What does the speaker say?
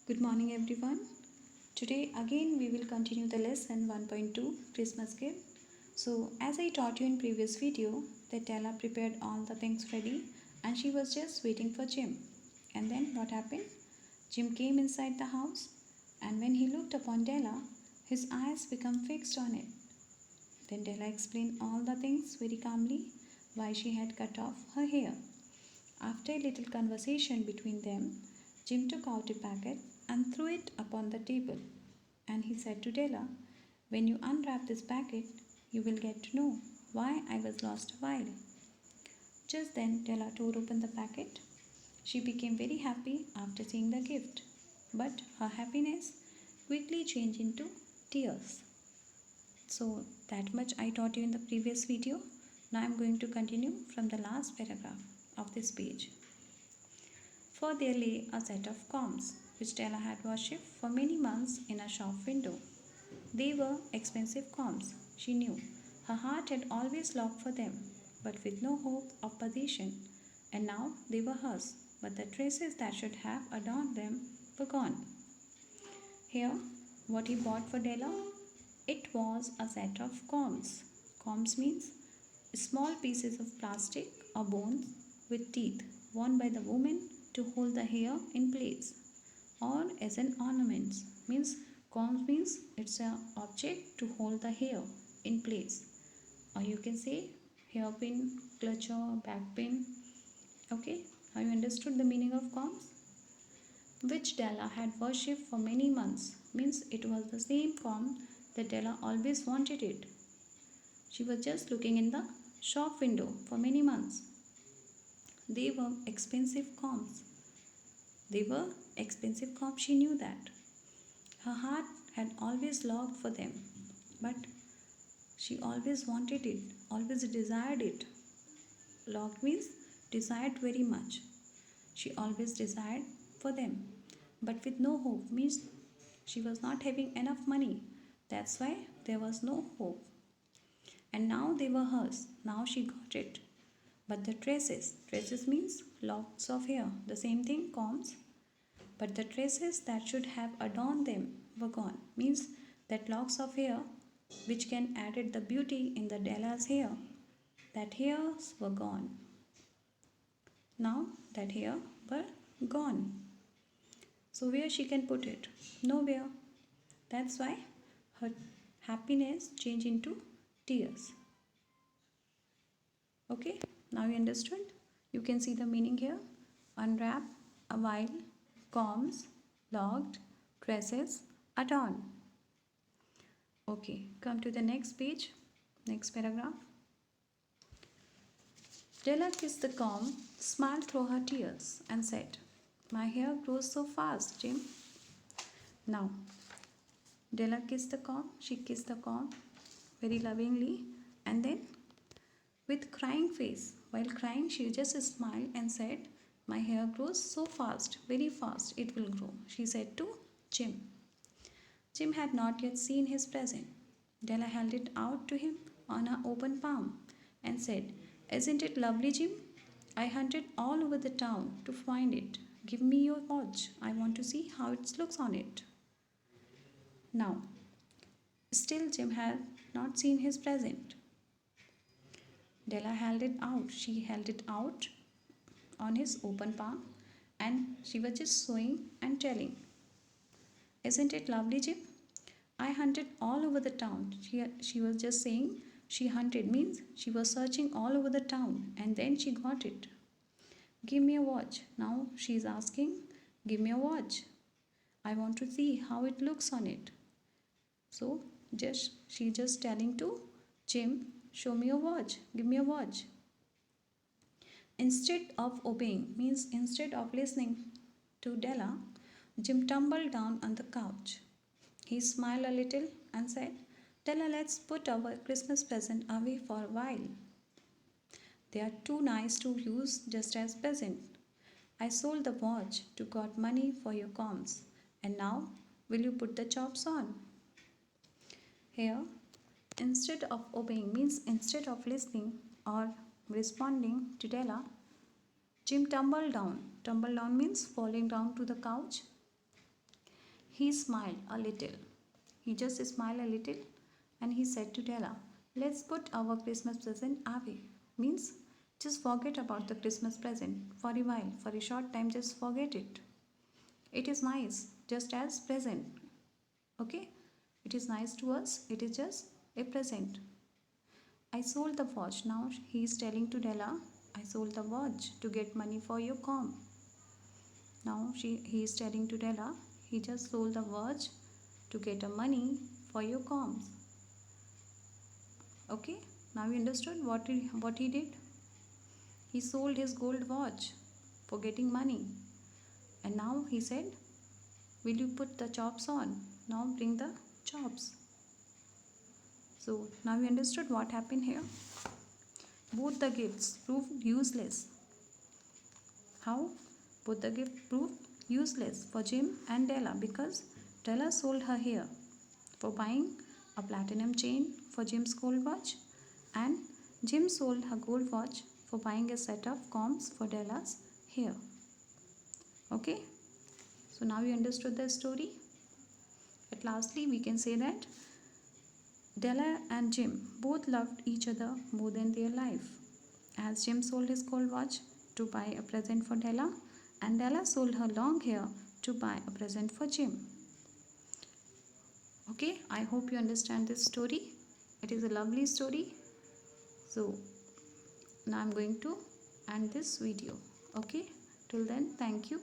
Good morning everyone. Today again we will continue the lesson 1.2 Christmas gift. So as I taught you in previous video that Della prepared all the things ready and she was just waiting for Jim. And then what happened? Jim came inside the house and when he looked upon Della, his eyes became fixed on it. Then Della explained all the things very calmly why she had cut off her hair. After a little conversation between them, Jim took out a packet and threw it upon the table. And he said to Della, "When you unwrap this packet, you will get to know why I was lost a while." Just then, Della tore open the packet. She became very happy after seeing the gift, but her happiness quickly changed into tears. So, that much I taught you in the previous video. Now I am going to continue from the last paragraph of this page. For there lay a set of combs, which Della had worshipped for many months in a shop window. They were expensive combs, she knew. Her heart had always longed for them, but with no hope of possession. And now they were hers, but the tresses that should have adorned them were gone. Here, what he bought for Della? It was a set of combs. Combs means small pieces of plastic or bones with teeth worn by the woman to hold the hair in place or as an ornament. Means combs means it's an object to hold the hair in place, or you can say hairpin, clutcher, backpin. Okay, have you understood the meaning of combs? Which Della had worshipped for many months. Means it was the same comb that Della always wanted it. She was just looking in the shop window for many months. They were expensive combs. They were expensive combs, she knew that. Her heart had always longed for them, but she always wanted it, always desired it. Longed means desired very much. She always desired for them, but with no hope means she was not having enough money. That's why there was no hope. And now they were hers. Now she got it. But the tresses means locks of hair. The same thing, combs. But the tresses that should have adorned them were gone. Means that locks of hair which can added the beauty in the Della's hair. That hairs were gone. Now that hair were gone. So where she can put it? Nowhere. That's why her happiness changed into tears. Okay, now you understood? You can see the meaning here. Unwrap, a while, combs, locked, tresses, adorn. Okay, come to the next page, next paragraph. Della kissed the comb, smiled through her tears, and said, "My hair grows so fast, Jim." Now, Della kissed the comb, she kissed the comb very lovingly, and then with crying face, while crying, she just smiled and said, "My hair grows so fast, very fast, it will grow," she said to Jim. Jim had not yet seen his present. Della held it out to him on her open palm and said, "Isn't it lovely, Jim? I hunted all over the town to find it. Give me your watch. I want to see how it looks on it." Now, still Jim had not seen his present. Della held it out. She held it out on his open palm and she was just showing and telling, "Isn't it lovely, Jim? I hunted all over the town." She was just saying she hunted means she was searching all over the town and then she got it. "Give me a watch." Now she is asking, "Give me a watch. I want to see how it looks on it." So she just telling to Jim, "Show me your watch. Give me a watch." Instead of obeying means instead of listening to Della, Jim tumbled down on the couch. He smiled a little and said, "Della, let's put our Christmas present away for a while. They are too nice to use just as present. I sold the watch to got money for your combs. And now, will you put the chops on?" Here, instead of obeying means instead of listening or responding to Della, Jim tumbled down. Tumble down means falling down to the couch he smiled a little. He just smiled a little and he said to Della, "Let's put our Christmas present away." Means, just forget about the Christmas present for a while, for a short time, just forget it. It is nice, just as present. Okay? It is nice to us, it is just a present. I sold the watch. Now he is telling to Della, I sold the watch to get money for your comb. Now he is telling to Della, he just sold the watch to get a money for your combs. Okay, now you understood what he did? He sold his gold watch for getting money. And now he said, will you put the chops on? Now bring the chops. So now you understood what happened here? Both the gifts proved useless. How? Both the gifts proved useless for Jim and Della because Della sold her hair for buying a platinum chain for Jim's gold watch, and Jim sold her gold watch for buying a set of combs for Della's hair. Okay? So now you understood the story. At lastly, we can say that Della and Jim both loved each other more than their life. As Jim sold his gold watch to buy a present for Della, and Della sold her long hair to buy a present for Jim. Okay, I hope you understand this story. It is a lovely story. So now I'm going to end this video. Okay, till then, thank you.